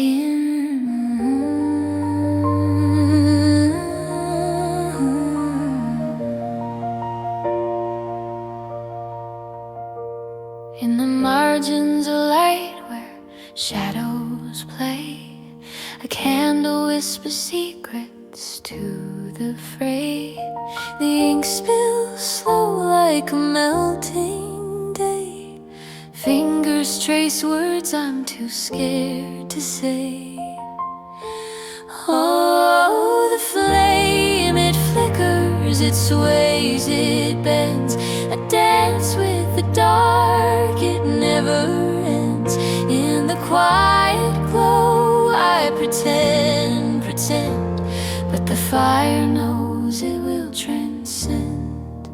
In the margins of light where shadows play, a candle whispers secrets to the fray. The ink spills slow like a melting day. Fingers trace words I'm too scared to say. Oh, the flame, it flickers, it sways, it bends. I dance with the dark, it never ends. In the quiet glow, I pretend, but the fire knows it will transcend.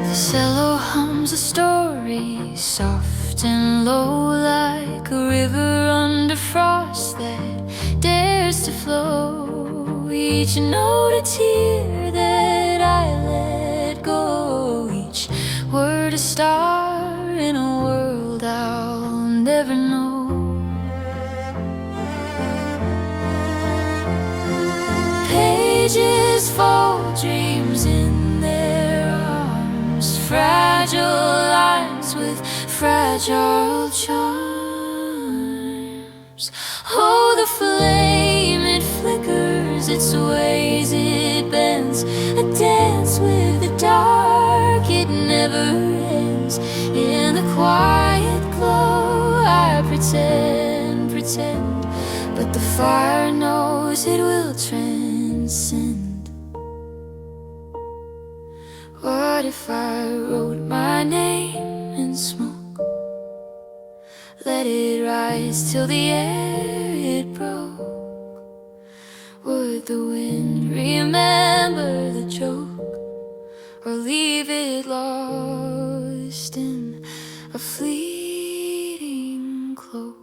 The cello hums a story, soft and low, like a river under frost that dares to flow. Each note a tear that I let go, each word a star in a world I'll never know. Pages fold dreams in their arms, fragile lines with fragile charms. Oh, the flame, it flickers, it sways, it bends. I dance with the dark, it never ends. In the quiet glow, I pretend, but the fire knows it will transcend. What if I wrote my name in smoke? Let it rise till the air it broke. Would the wind remember the joke, or leave it lost in a fleeting cloak?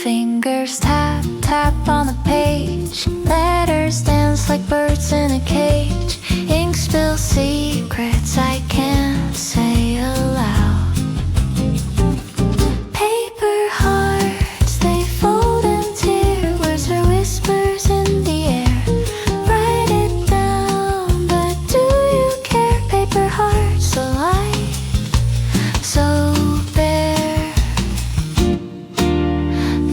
Fingers tap, tap on the page. Letters dance like birds in a cage. Ink spills secrets I can't say aloud. Paper hearts, they fold and tear. Words are whispers in the air. Write it down, but do you care? Paper hearts, so light, so bare.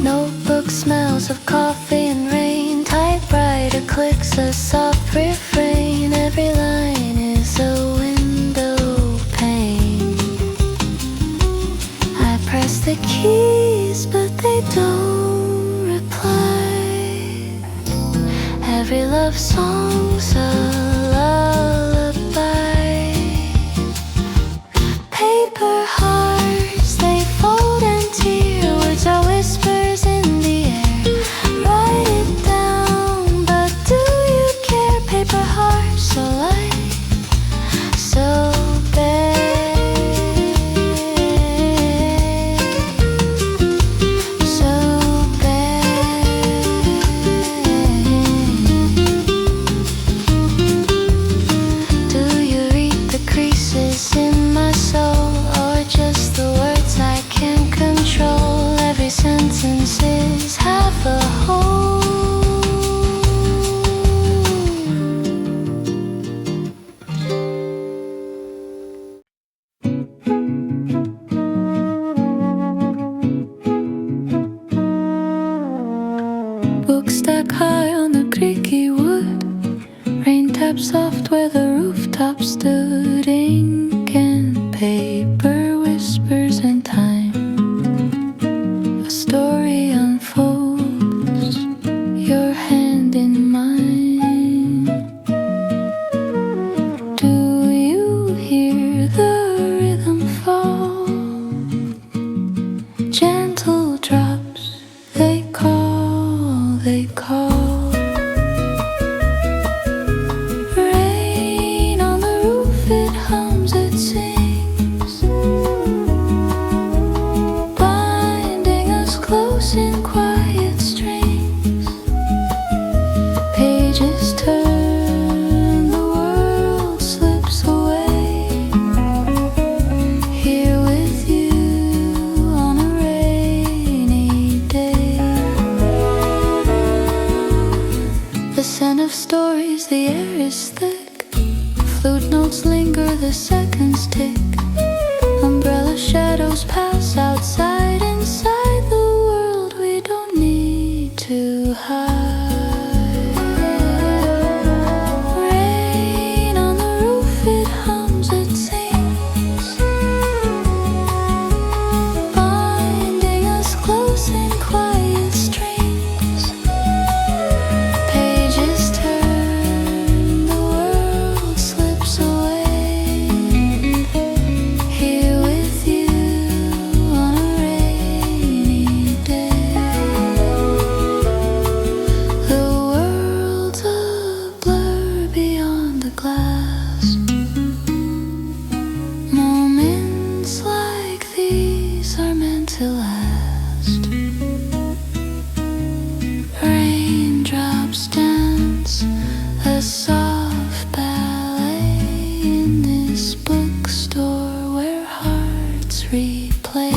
Notebook smells of coffee and rain. Typewriter clicks a soft refrain. Every line is a window pane. I press the keys, but they don't reply. Every love song's a lullaby. Paper hearts, they fold and tear. Words are whispers in the air. Write it down, but do you care? Paper hearts, so light, so bare, so bare. Do you read the creases in my soul, or just the words I can't control? Every sentence is half a whole. Book stuck high on the creaky wood. Rain taps soft where the rooftop stood. Ink and paper whispers in time. A story unfolds, your hand in mine. Do you hear close in quiet streams. Pages turn, the world slips away. Here with you on a rainy day. The scent of stories, the air is thick. Flute notes linger, the seconds tick. Umbrella shadows pass outside, inside the world we don't need to hide. Rain on the roof, it hums, it sings, binding us close in quiet streams. Pages turn, the world slips away. Here with you on a rainy day. The world's a blur beyond the glass. Moments like these are meant to last. Raindrops dance a soft ballet in this bookstore where hearts replay.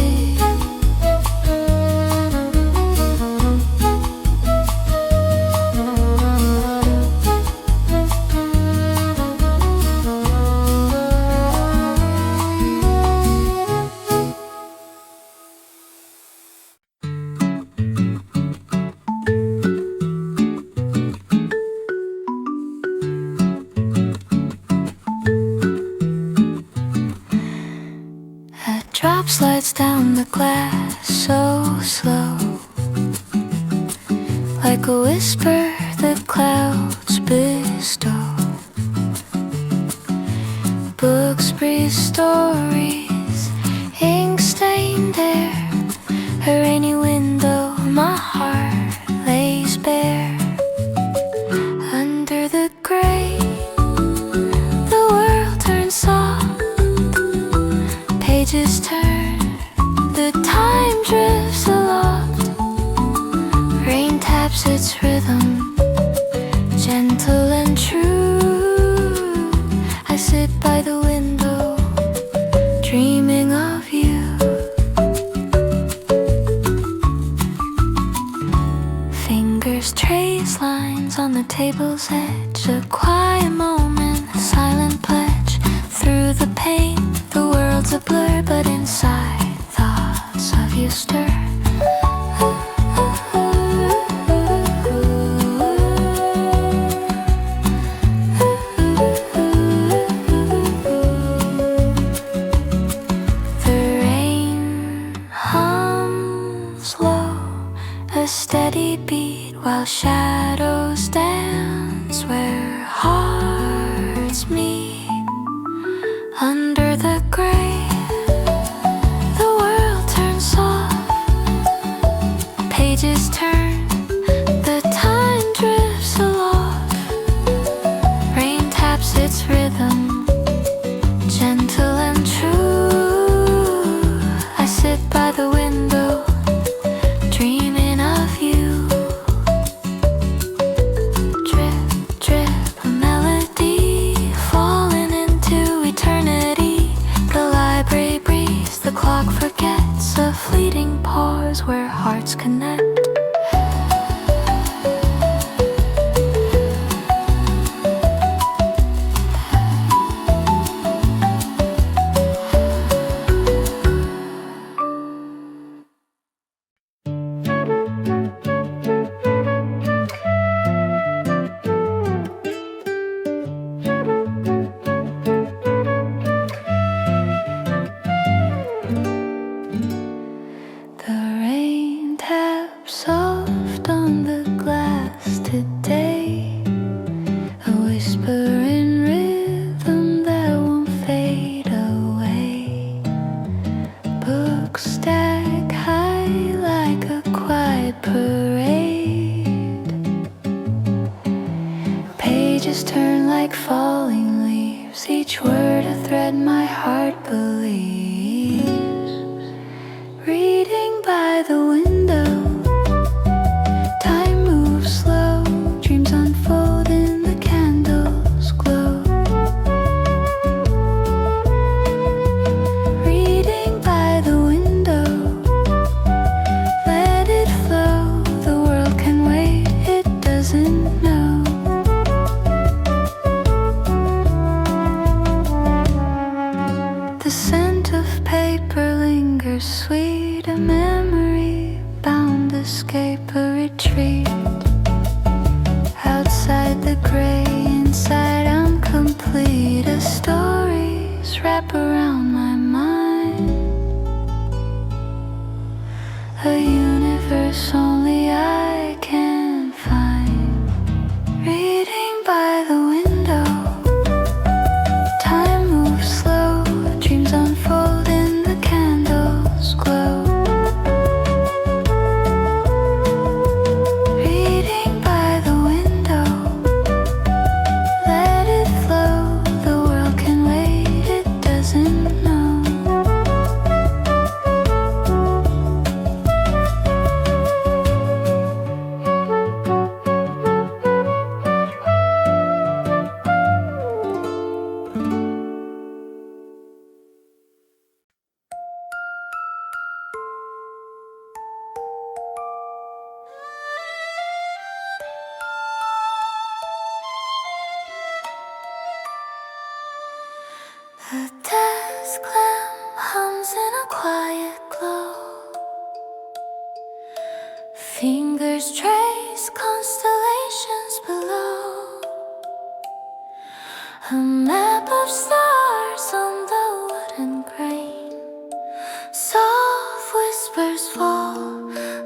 A drop slides down the glass so slow, like a whisper the clouds bestow. Books breathe stories, ink stained air. A rainy window, my heart lays bare. Under the gray, the world turns soft. Pages turn, the time drifts aloft. Rain taps its rhythm, gentle and true. I sit by the window, dreaming of you. Fingers trace lines on the table's edge. A quiet moment, a silent pledge. Through the pain, the world's a blur, but inside thoughts of you stir. The rain hums low, a steady beat, while shadows dance where hearts meet. Under the gray, the world turns soft. Pages turn, the time drifts aloft. Rain taps its rhythm, gentle and true. I sit by the window, dreaming of you. Drip, drip, a melody falling into eternity. The library breathes, the clock forgets. A fleeting pause where hearts connect. each word a thread my heart believes. Reading by the window, escape, a retreat. Outside the gray, inside I'm complete. As stories wrap around my mind, a universe only I can find. Reading by the window, time moves slow, dreams unfold in the candles glow. Reading by the window, let it flow, the world can wait, it doesn't know. The desk lamp hums in a quiet glow. Fingers trace constellations below. A map of stars on the wooden grain. Soft whispers fall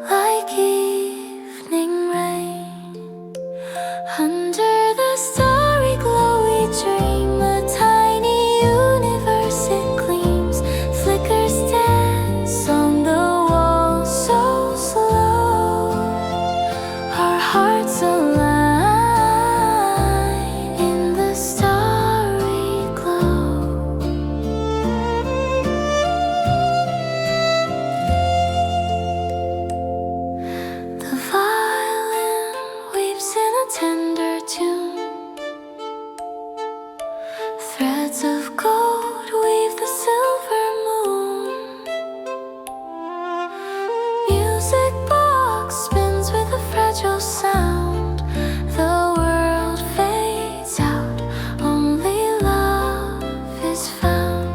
like evening rain. Under the starry glow we dream, a tiny universe it gleams. Flickers dance on the wall so slow. Our hearts align in the starry glow. The violin weaves in a tender tune. Threads of gold weave the silver moon. Music box spins with a fragile sound. The world fades out, only love is found.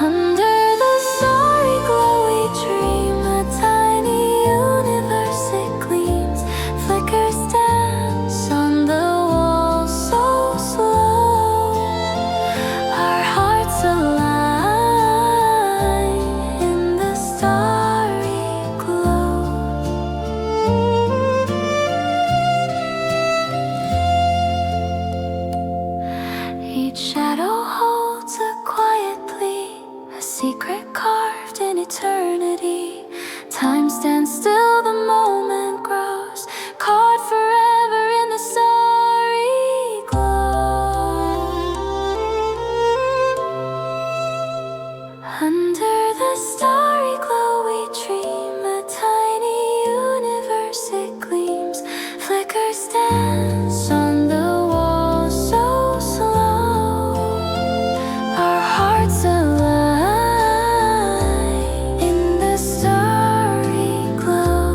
Under the starry glow we dream, a tiny universe it gleams. Flickers dance on the wall so slow. Our hearts align in the starry glow. Each shadow holds a quiet plea, a secret carved in eternity. Time stands still, the moment grows, caught forever in the starry glow. Under the starry glow we dream, a tiny universe it gleams. Flickers dance on the wall so slow. Our hearts align in the starry glow.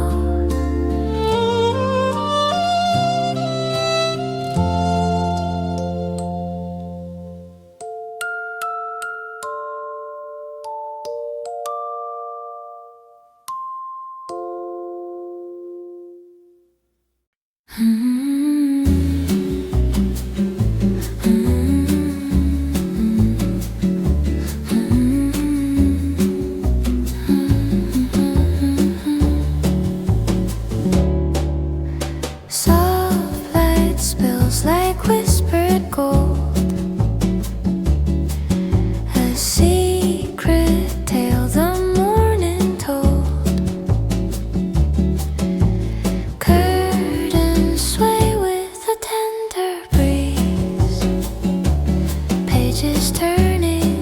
Soft light spills like whispered gold. A secret tale the morning told. Curtains sway with a tender breeze. Pages turning,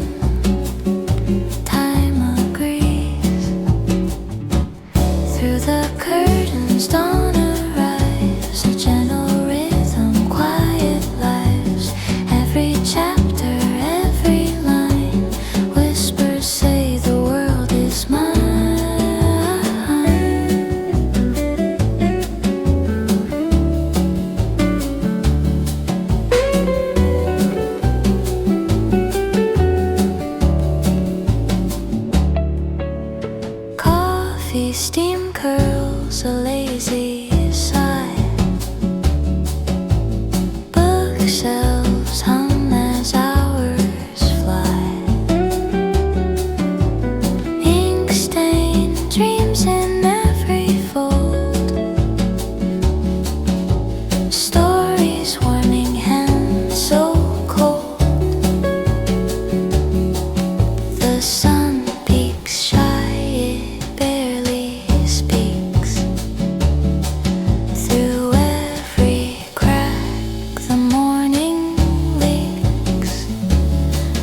time agrees. Through the curtains dawn arrives, a gentle rhythm, quiet lives. Every chapter, every line, whispers say the world is mine. Coffee steam curls, a a lazy sigh. Bookshelves hum as hours fly. Ink stained dreams in every fold. Stories warming hands so cold. The sun peeks shy, it barely speaks. Through every crack the morning leaks.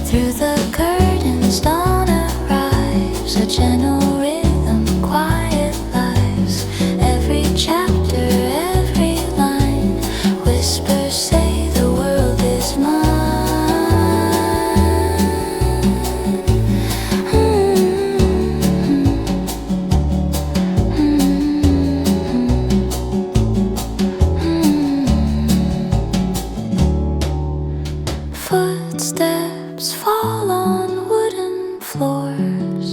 Through the curtains dawn arrives. A gentle rhythm, quiet lives. Every chapter, every line. Whispers say the world is mine. Footsteps fall on wooden floors,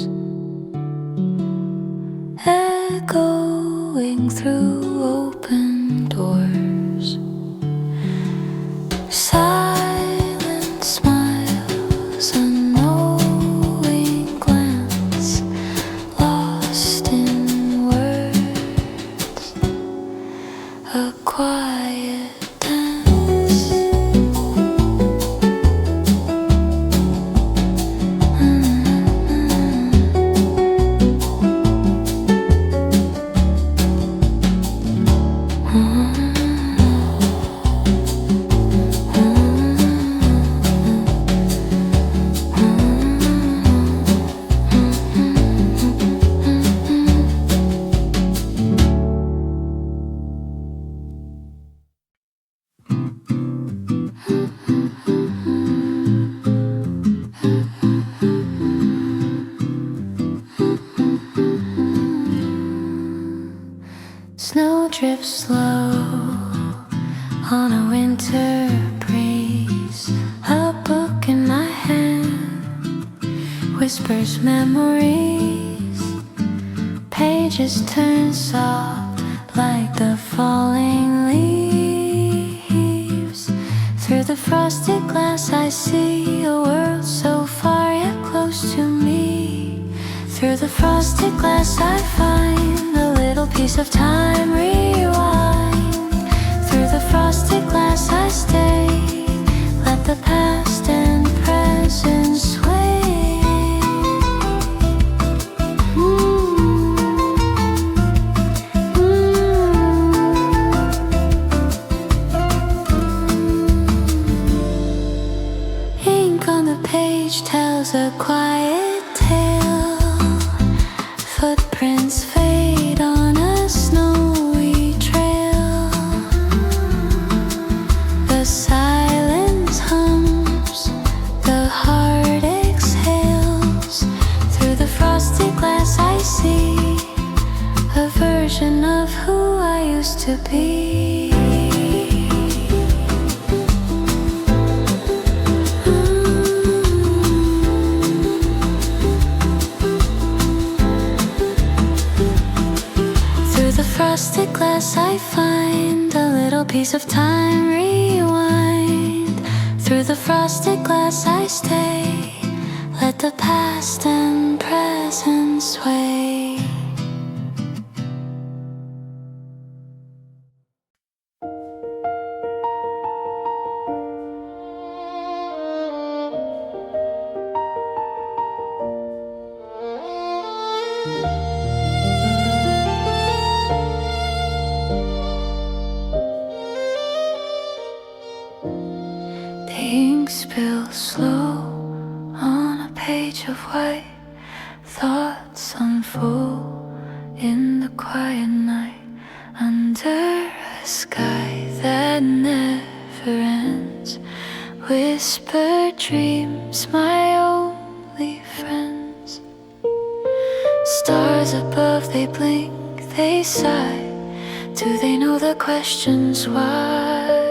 echoing through open doors. Silent smiles, a knowing glance, lost in words, a quiet dance. Snow drips slow on a winter breeze. A book in my hand whispers memories. Pages turn soft like the falling leaves. Through the frosted glass I see a world so far yet close to me. Through the frosted glass I find a little piece of time rewind. Through the frosted glass I stay. Let the past and present sway. Ink on the page tells a quiet tale. Footprints fade on a snowy trail. The silence hums, the heart exhales. Through the frosted glass I see a version of who I used to be. Frosted glass I find a little piece of time rewind. Through the frosted glass I stay. Let the past and present sway. Ink spills slow on a page of white. Thoughts unfold in the quiet night. Under a sky that never ends. Whispered dreams, my only friends. Stars above, they blink, they sigh. Do they know the questions why?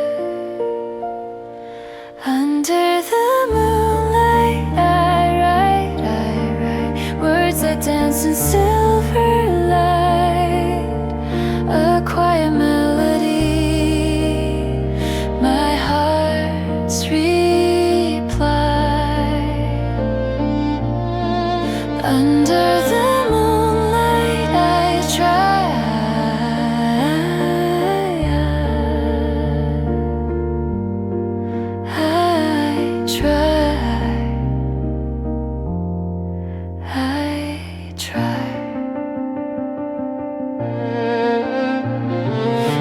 Under the moonlight, I write words that dance in silver light. a quiet melody, my heart's reply. Under the moonlight I try, I try.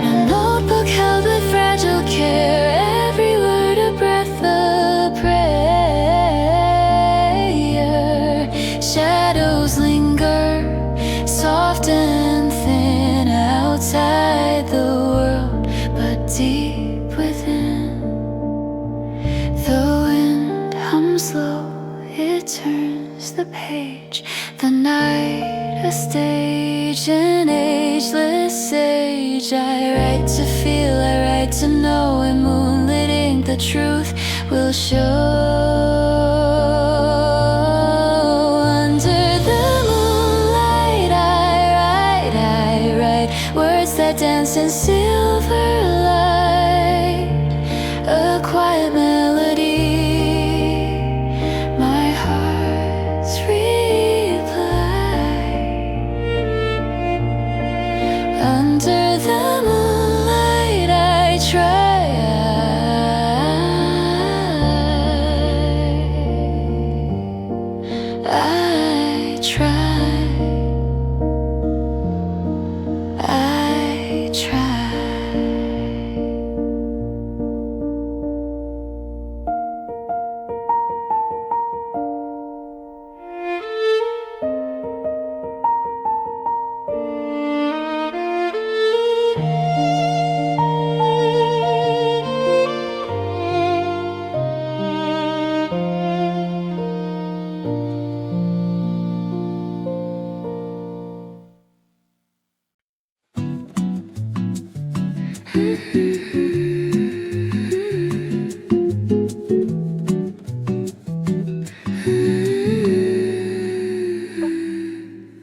An old book held with fragile care, every word a breath, a prayer. Shadows linger, soft and thin, outside the world, but deep within. The wind hums low, it turns the page. The night a stage, an ageless sage. I write to feel, I write to know, and moonlit ink the truth will show. Under the moonlight I write words that dance in silver light, a quiet melody, my heart's reply. Under the moonlight I try, I try, I try.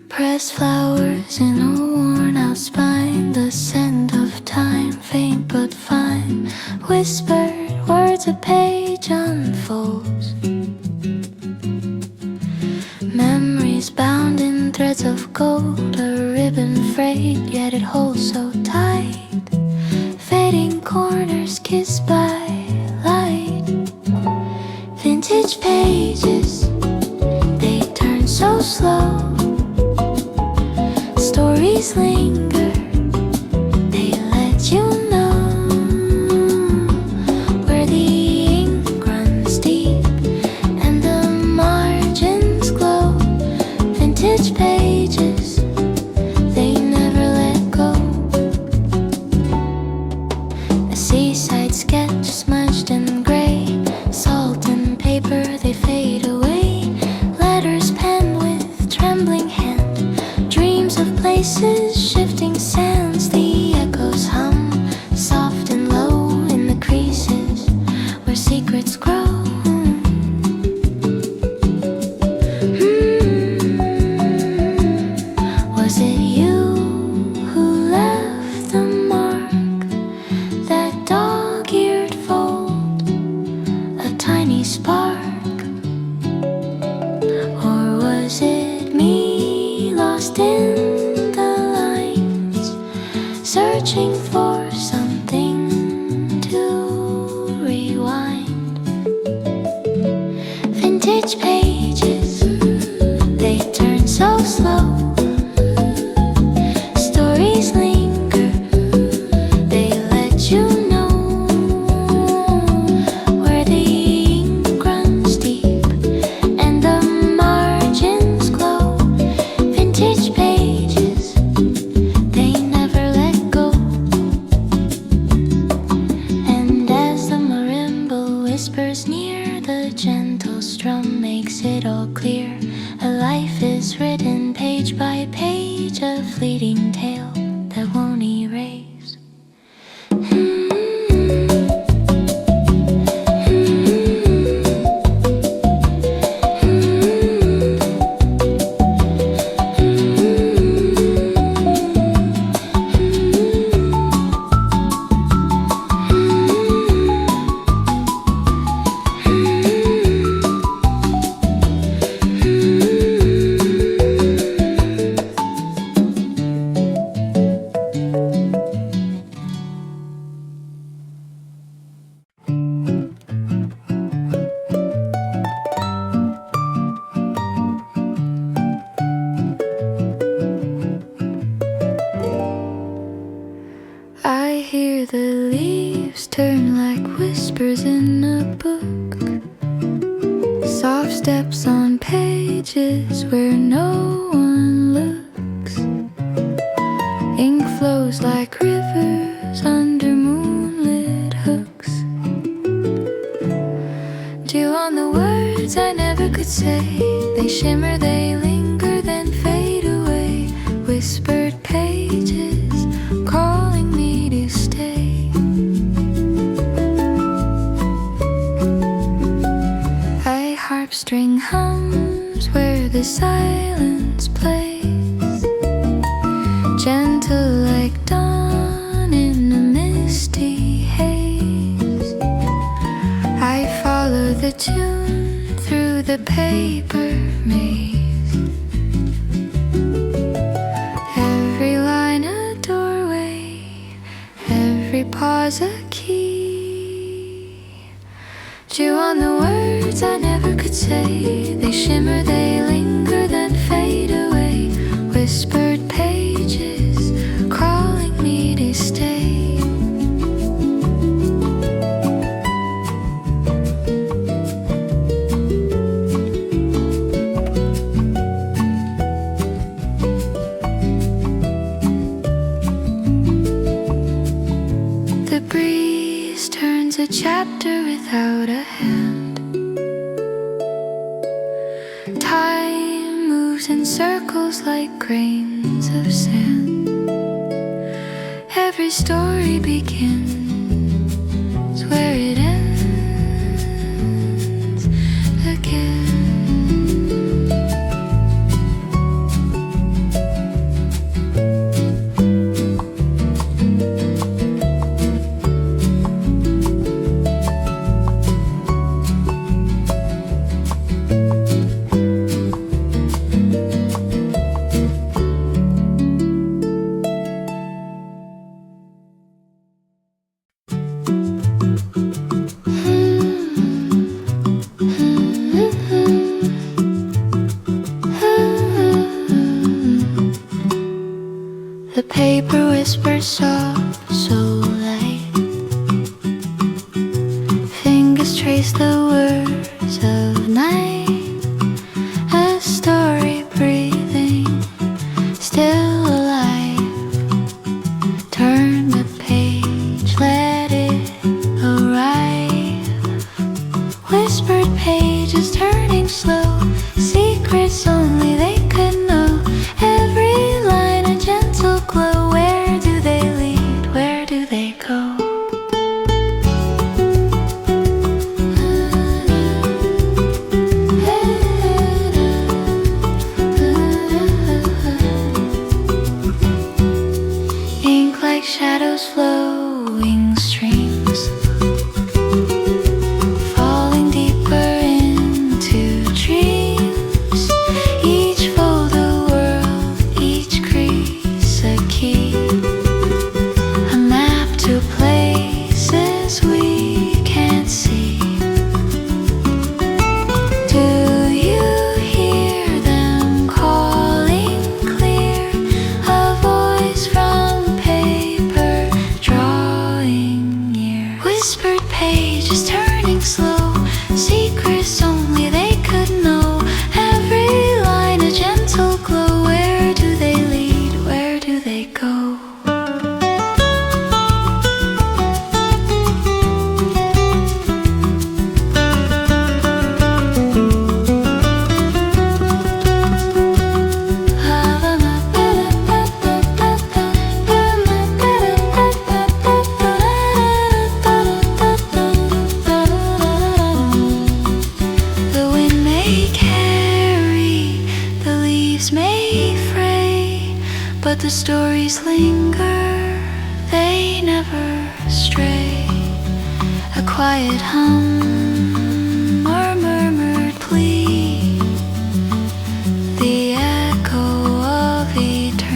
Pressed flowers in a worn out spine, the scent of time, faint but fine. Whispered words a page unfolds. Memories bound in threads of gold, a ribbon frayed, yet it holds so tight. Fading corners kissed by light. Vintage pages, they turn so slow. Stories linger, they let you know where the ink runs deep and the margins glow. Vintage pages, they never let go. A seaside sketch smudged in gray, salt and paper, they fade away. Letters penned with trembling hand, dreams of places, shifting sands. The echoes hum, soft and low in the creases where secrets grow. Was it you who left the mark, that dog-eared fold, a tiny spark? Or was it me, lost in the lines, searching for something to rewind? Vintage pages, they turn so slow. Stories linger, they let you know where the ink runs deep and the margins glow. Vintage pages, they never let go. hear the leaves turn like whispers in a book. Soft steps on pages where no one looks. Ink flows like rivers under moonlit hooks. Dew on the words I never could say. They shimmer, they linger, then fade away. Whispered pages calling me to stay. A harp-string hums where the silence plays, gentle like dawn in a misty haze. I follow the tune through the paper maze. Every line a doorway, every pause a key. Chew on the words I never could say. They shimmer, they linger, then fade away. Whispered pages calling me to stay. The breeze turns a chapter without a hand. Time moves in circles like grains of sand. Every story begins where it ends again. The paper whispers soft, so light. Fingers trace the words of night. A story breathing, still alive. Turn the page, let it arrive. Whispered pages turning slow. Secrets only they could know. Every line a gentle glow. Where do they lead? Where do they go? Ink like shadows, flowing streams, falling deeper into dreams. Each fold a world, each crease a key, a map to places we can't see. Do you hear them calling clear? A voice from paper drawing near. Whispered pages turning slow. Secrets only they could know. Every line a gentle glow. Where do they lead? Where do they go? The wind may carry, the leaves may fray, but the stories linger, they never stray. A quiet hum or murmured plea, the echo of eternity.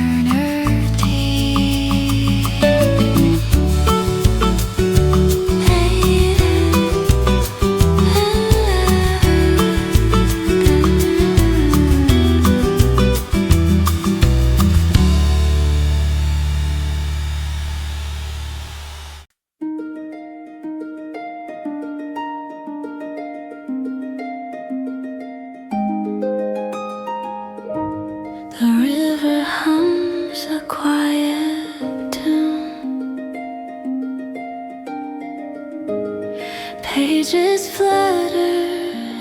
Pages flutter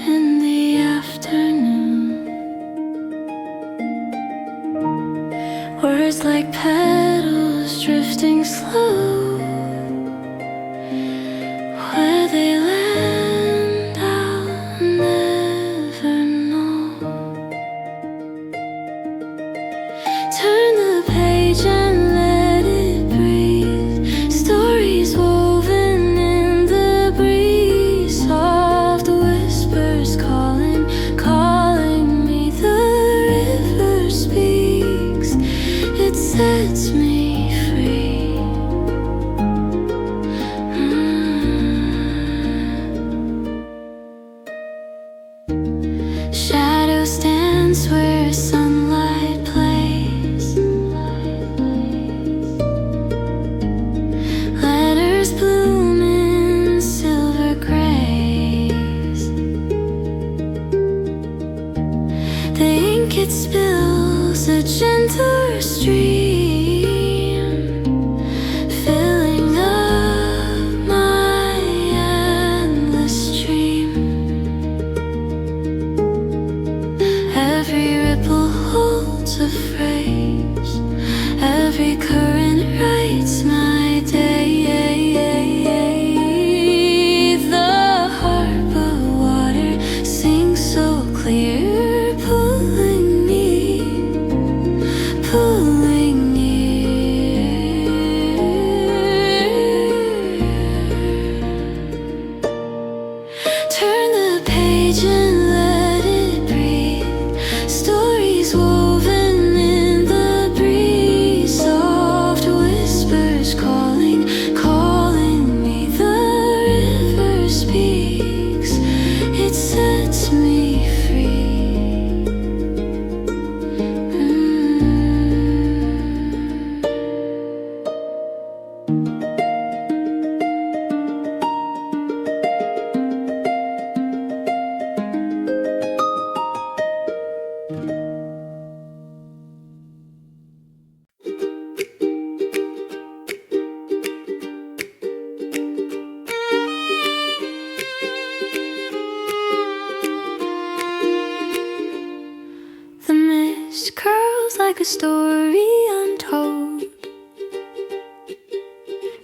in the afternoon. Words like petals drifting slow. Where they land, I'll never know. Turn the page and let it breathe. Stories woven in the breeze. Soft whispers calling, calling me. The river speaks, it sets me free. Shadows dance where sunlight plays. Letters bloom in silver grays. The ink it spills a gentle stream, filling up my endless dream. Every ripple holds a phrase. Every current writes my day. The harbor water sings so clear, pulling me, pulling near. Turn the page and let it breathe. Stories woven in the breeze. Soft whispers calling, calling me. The river speaks, it sets me free. The mist curls like a story untold.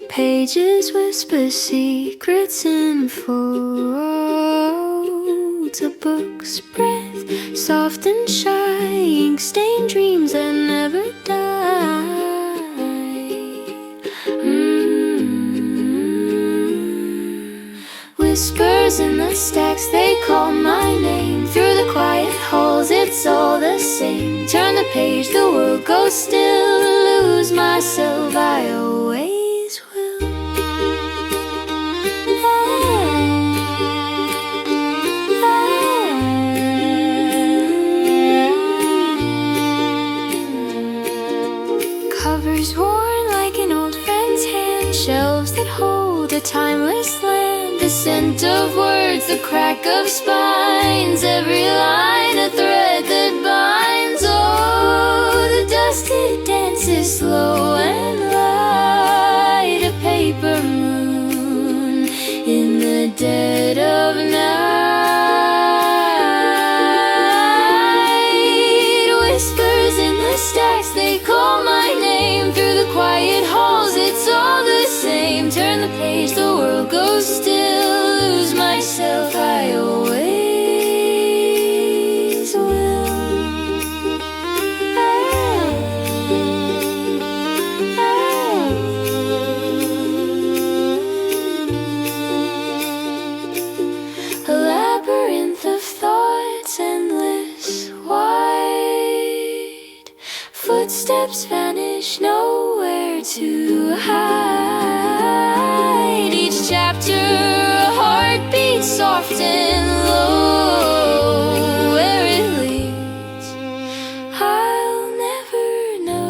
Pages whisper secrets in folds. A book's breath, soft and shy, ink-stained dreams that never die. Whispers in the stacks, they call my name. Through the quiet halls, it's all the same. Turn the page, the world goes still. Lose myself, I always will. Covers worn like an old friend's hand. Shelves that hold a timeless land. The scent of words, the crack of spines. Every line a thread that binds. Oh, the dust it dances slow and light. A paper moon in the dead of night. Whispers in the stacks, they call my name. Through the quiet halls, it's all the same. Turn the page, the world goes still. Lose myself, I always will. A labyrinth of thoughts, endless wide. Footsteps vanish, nowhere to hide. Each chapter a heartbeat, soft and low. Where it leads, I'll never know.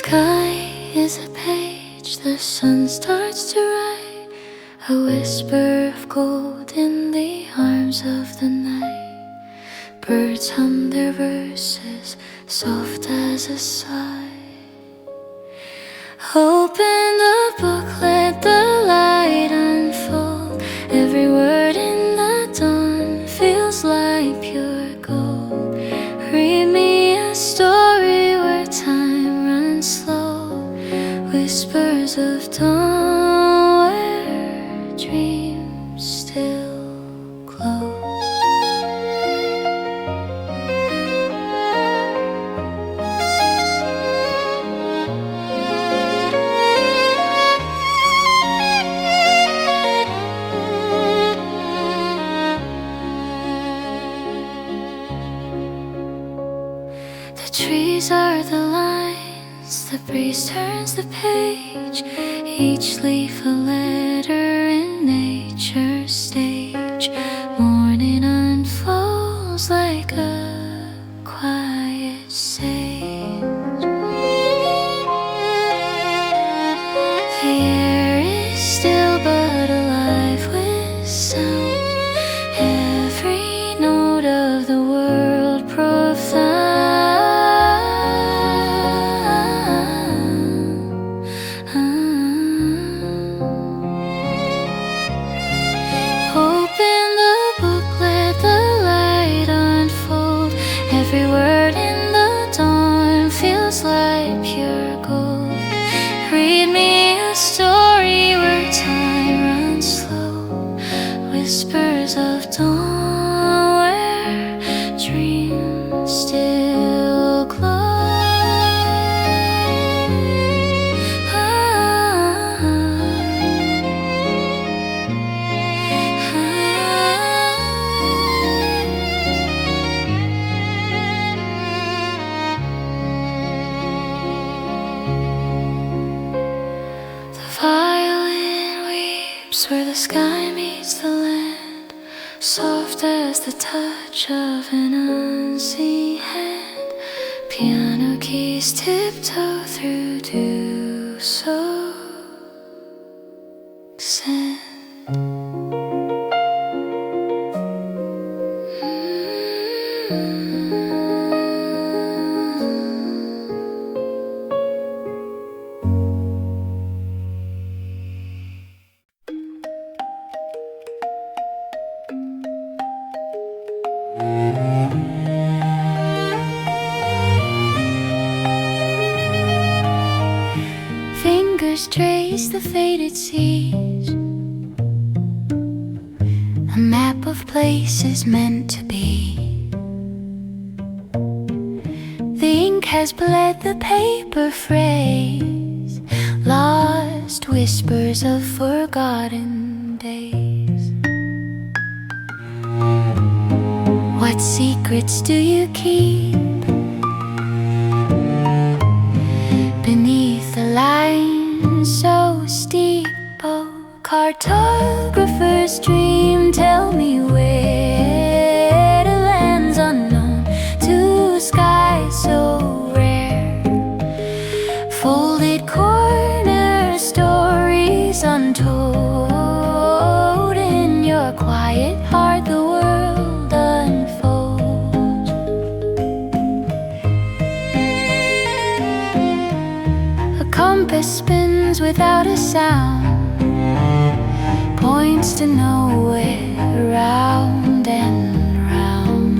sky is a page the sun starts to write, a whisper of gold in the arms of the night. Birds hum their verses, soft as a sigh. Open the book, let the light unfold. Every word in the dawn feels like pure gold. Read me a story where time runs slow, whispers of dawn where dreams still glow. The trees are the lines, the breeze turns the page, each leaf a letter in nature's stage. Morning unfolds like a quiet sage. The air is still but alive with sound, every note of the world profound. Every word in the dawn feels like pure gold. Read me a story where time runs slow, whispers of dawn where dreams still glow. Where the sky meets the land, soft as the touch of an unseen hand. Piano keys tiptoe through dew-soaked sand. Fingers trace the faded seas, a map of places meant to be. The ink has bled the paper phrase, lost whispers of forgotten days. What secrets do you keep beneath the lines so steep? Oh, cartographer's dream, tell me where to lands unknown, to skies so rare. Folded corner stories untold, in your quiet heart the world unfolds. A compass spins without a sound, points to nowhere, round and round.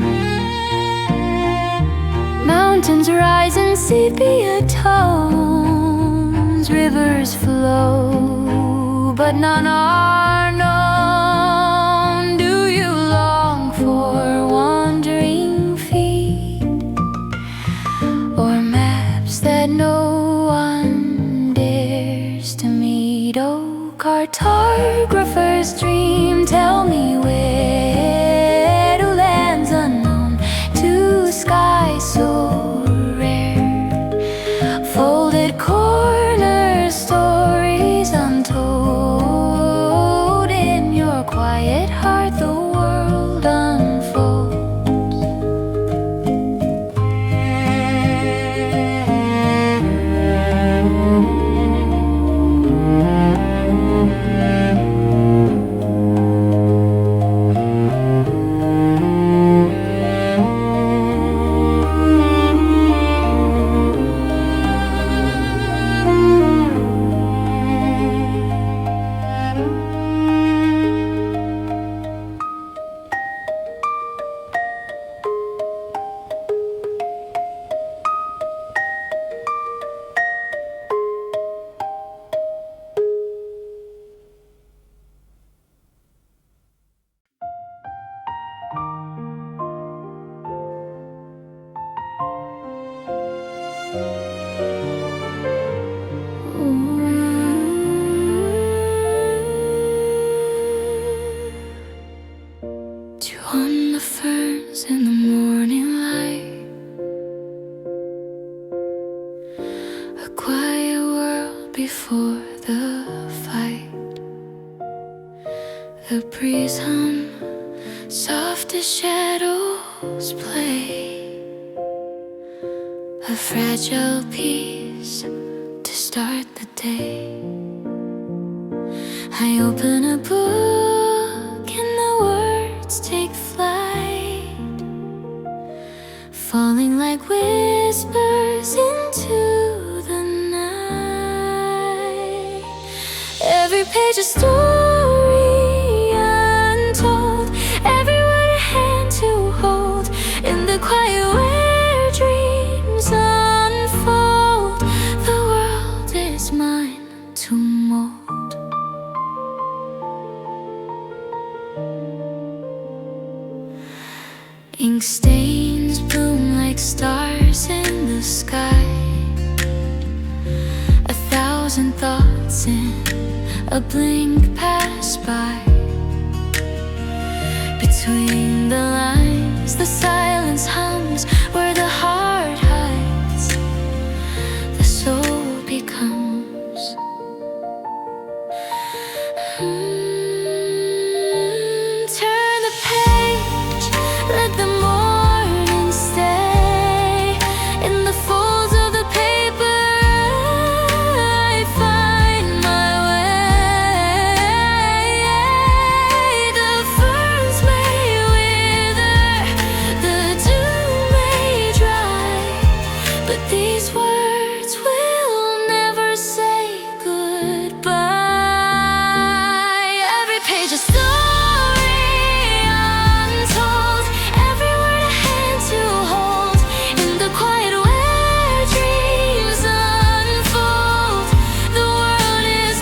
Mountains rise in sepia tones, rivers flow, but none are known. Do you long for wandering feet, or maps that no one dares to meet? Oh, cartographer's dream, tell me where to lands unknown, to skies so rare. Folded corner stories untold, in breeze hum, soft as shadows play, a fragile piece to start the day. I open a book and the words take flight, falling like whispers into the night. Every page a story untold, every word a hand to hold, in the quiet where dreams unfold. The world is mine to mold. Ink stains bloom like stars in the sky, 1,000 thoughts in a blink pass by. Between the lines, the silence hums, where the heart hides, the soul becomes. Turn the page, let the morning stay. In the folds of the paper I find my way. The ferns may wither, the dew may dry, but these words will never say goodbye. Every page a story untold, every word a hand to hold, in the quiet where dreams unfold. The world is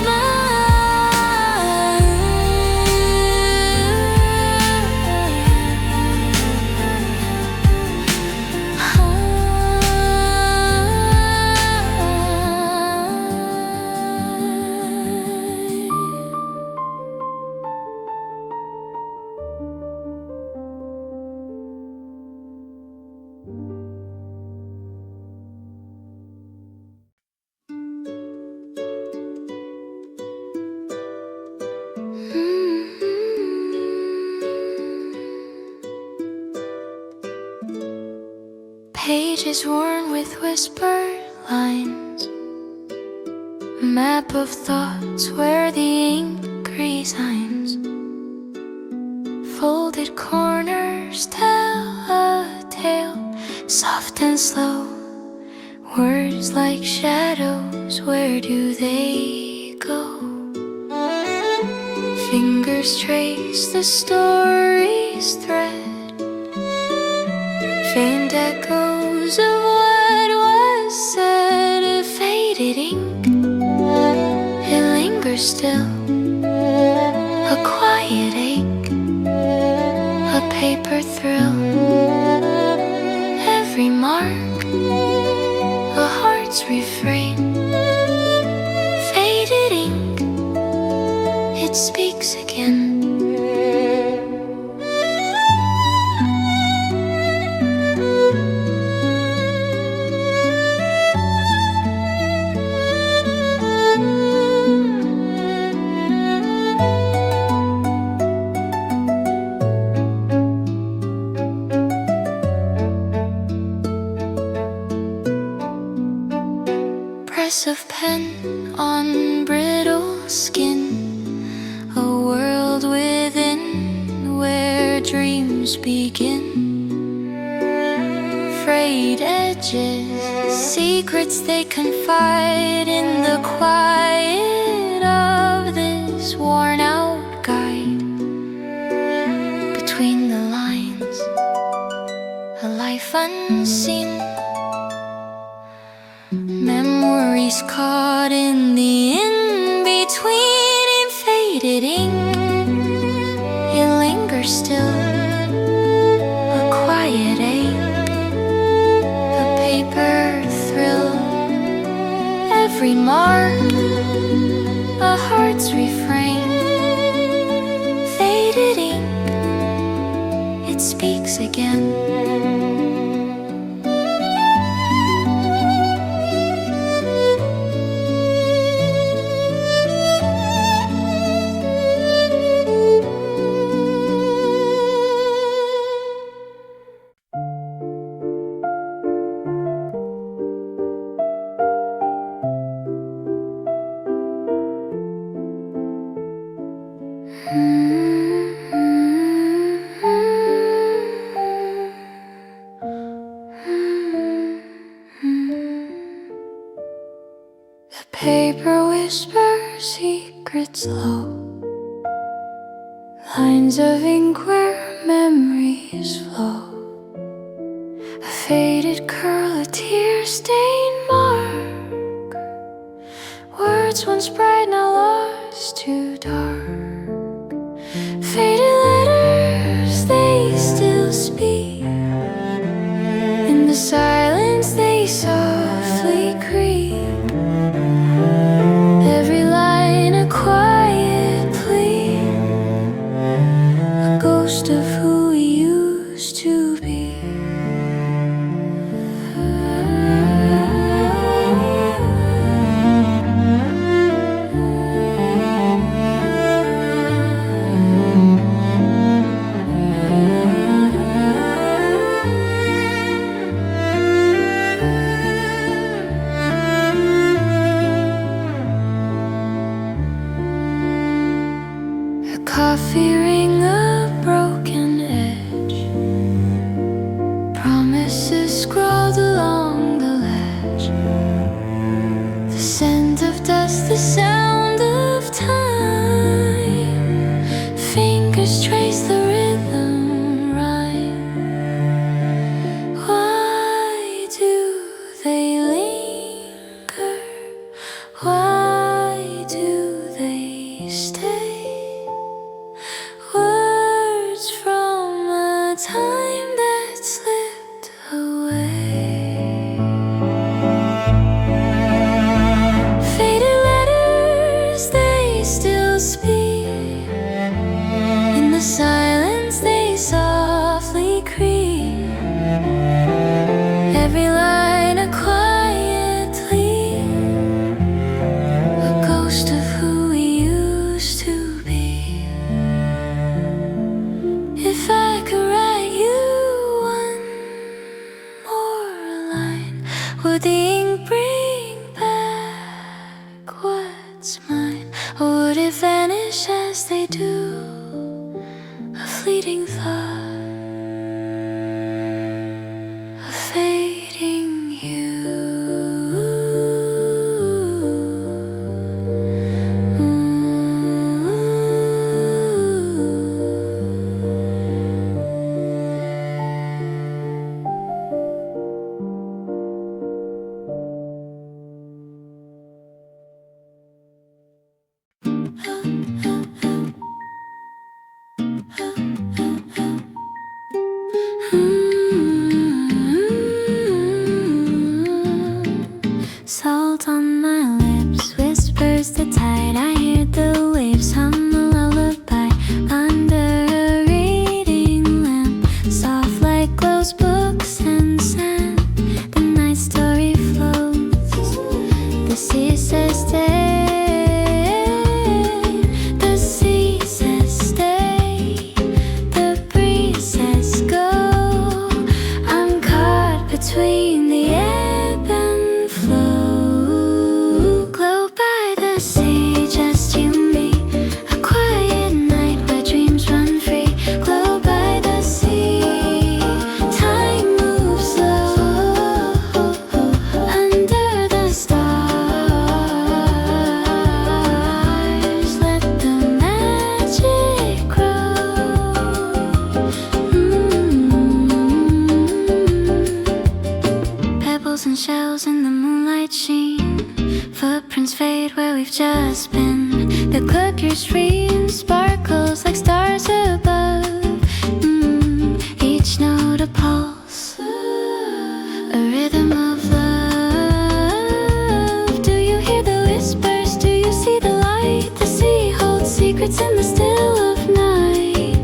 pages worn with whispered lines, map of thoughts where the ink resigns. Folded corners tell a tale, soft and slow, words like shadows, where do they go? Fingers trace the story's thread, faint echoes of what was said. A faded ink, it lingers still, a quiet ache, a paper thrill. Every mark, a heart's refrain. Faded ink, it speaks again. Press of pen on brittle skin, a world within where dreams begin. Frayed edges, secrets they confide in the quiet of this worn out guide. Between the lines, a life unseen, memories caught in the in-between. In faded ink, it lingers still, a quiet ache, a paper thrill. Every mark, a heart's refrain. Faded ink, it speaks again. Paper whispers secrets low, lines of ink where memories flow. A faded curl, a tear-stained mark. Words once bright, now lost to dark. Faded letters, they still speak. In the silence they softly creep. Every line a quiet plea, a ghost of who we used to be. Coffee ring, a broken edge, promises scrawled along the ledge. The scent of dust, the sound of time. Fingers trace the rhythm rhyme. Why do they linger? Why do they stay? Words from a time that slipped away. Faded letters, they still speak. In the silence they softly creep. Every line a quiet plea, a ghost of who we used to be. If I could write you one more line, would the ink bring back what's mine? Or would it vanish as they do, a fleeting thought, a fading hue? Salt on my lips, whispers the tide. I hear the waves hum a lullaby under a reading lamp. Soft light glows books and sand. The night story flows. The sea says stay. The sea says stay. The breeze says go. I'm caught between the ebb and flow. Glow by the sea, just you and me. A quiet night where dreams run free. Glow by the sea, time moves slow. Under the stars, let the magic grow. Pebbles and shells in the moonlight sheen. Footprints fade where we've just been. The clicker stream sparkles like stars above. Each note a pulse, a rhythm of love. Do you hear the whispers? Do you see the light? The sea holds secrets in the still of night.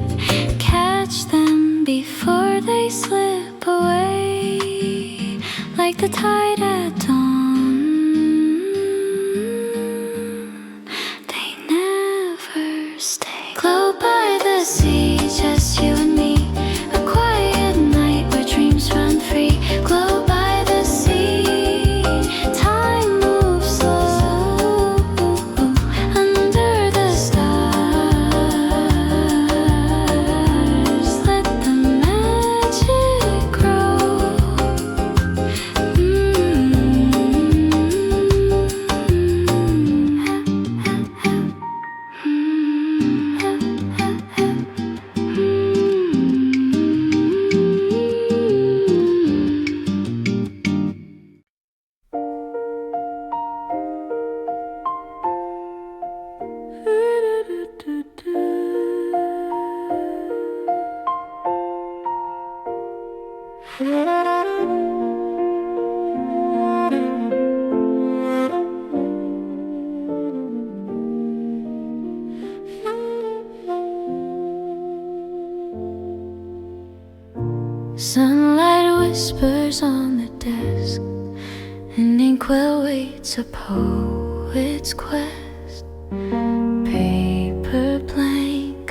Catch them before they slip away, like the tide at dawn. They never stay. Glow by the sea, just you and me. A quiet night where dreams run free. Glow by the sea, time moves slow. Under the stars, let the magic grow. Sunlight whispers on the desk, and Inkwell waits a poet's quest. Paper blank,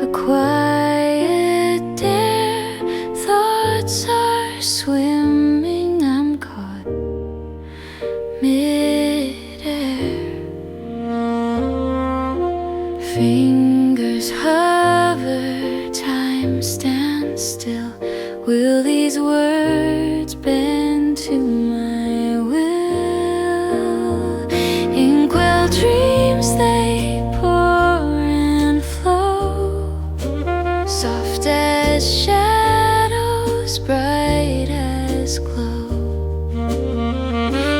a quiet dare. Thoughts are swimming, I'm caught mid-air. Fingers hover, time stands still. Will these words bend to my will? Inkwell dreams, they pour and flow, soft as shadows, bright as glow.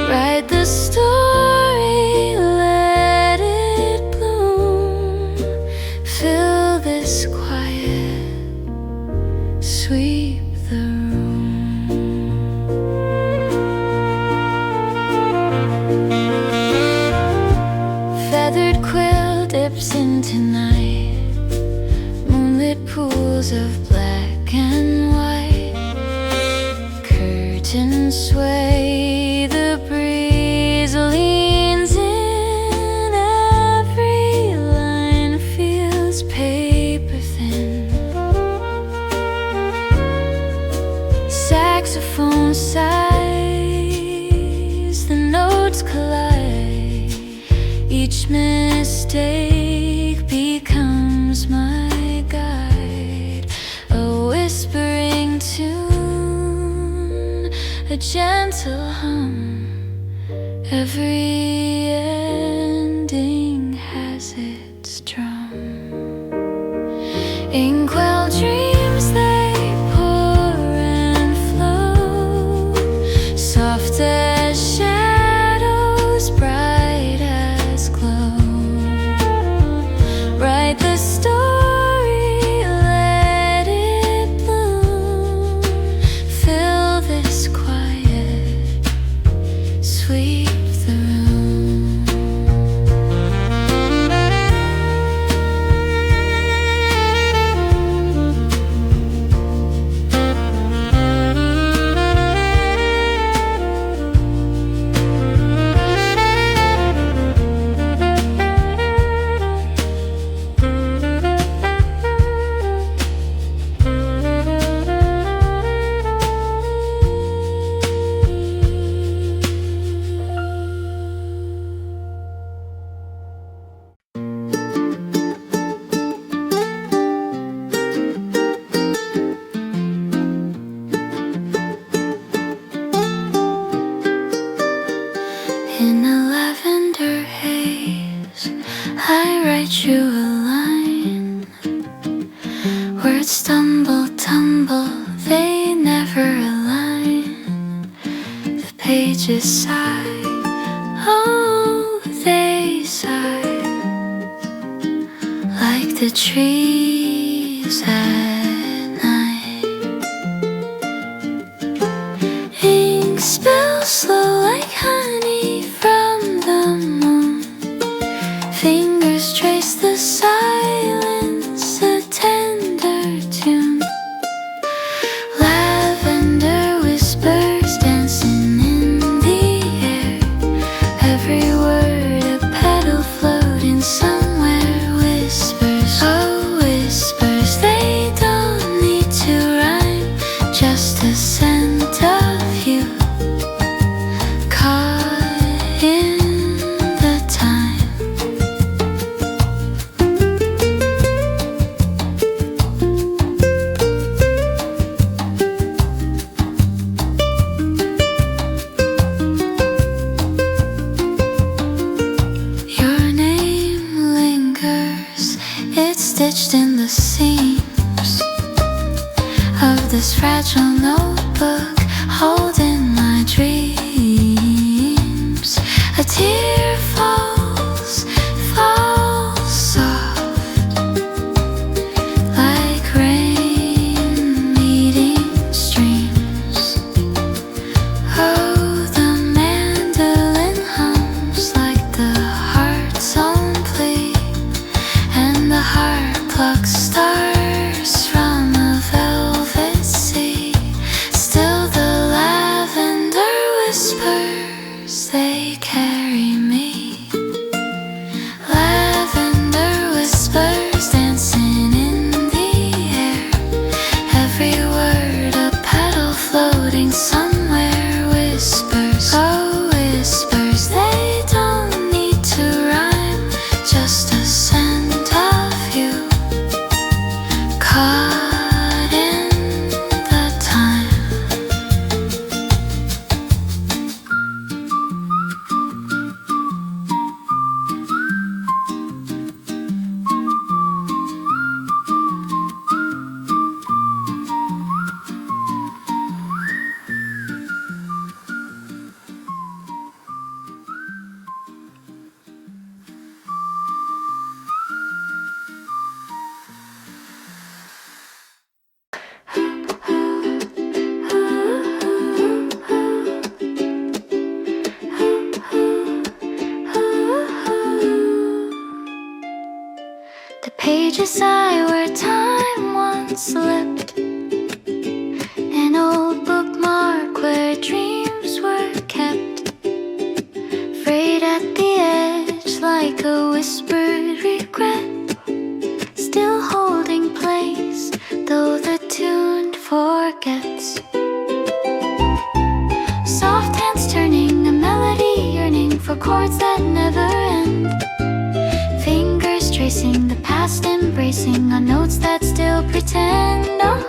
Write the story, let it bloom. Fill this quiet, sweep the room. Feathered quill dips into night, moonlit pools of black and white. Curtains sway, the breeze leans in. Every line feels paper thin. Saxophone sighs, the notes collide. Each mistake becomes my guide. A whispering tune, a gentle hum. Every ending has its drum. Inkwell dreams, they pour and flow, soft as shadows, bright as glow. Write the story, let it bloom. Fill this quiet, sweep the room. In a lavender haze, I write you a line. Words stumble, tumble, they never align. The pages sigh, oh, they sigh, like the trees at night. Ink spills slow like honey from the moon. Fingers trace the silence, a tender tune. Lavender whispers dancing in the air. Every word a petal floating somewhere whispers, oh, floating somewhere. Whispers, oh whispers, they don't need to rhyme. Just a scent of you, caught in the time. The pages I where time once slipped, an old bookmark where dreams were kept, frayed at the edge like a whispered regret, still holding place though the tune forgets. Soft hands turning a melody, yearning for chords that never end, fingers tracing the past, embracing on notes that still pretend.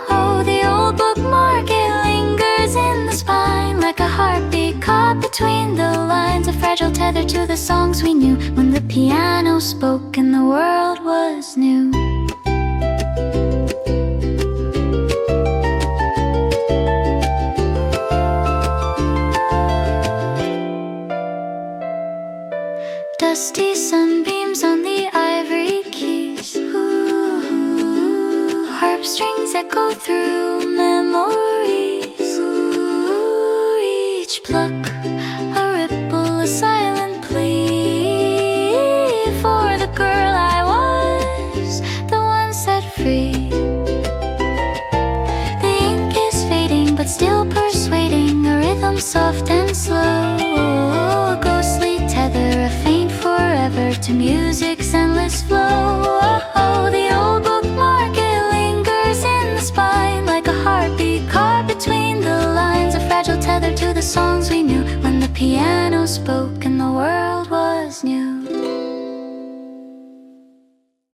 Oh, the old bookmark, it lingers in the spine like a heartbeat caught between the lines, a fragile tether to the songs we knew when the piano spoke and the world was new. Dusty sunbeams on the ivory keys, ooh, harp strings echo through memories, ooh, each pluck a ripple, a silent plea for the girl I was, the one set free. The ink is fading but still persuading, a rhythm soft and slow, a ghostly tether, a faint forever to music's endless flow. Oh, the old bookmark, it lingers in the spine like a heartbeat caught between the lines, a fragile tether to the songs we knew when the piano spoke and the world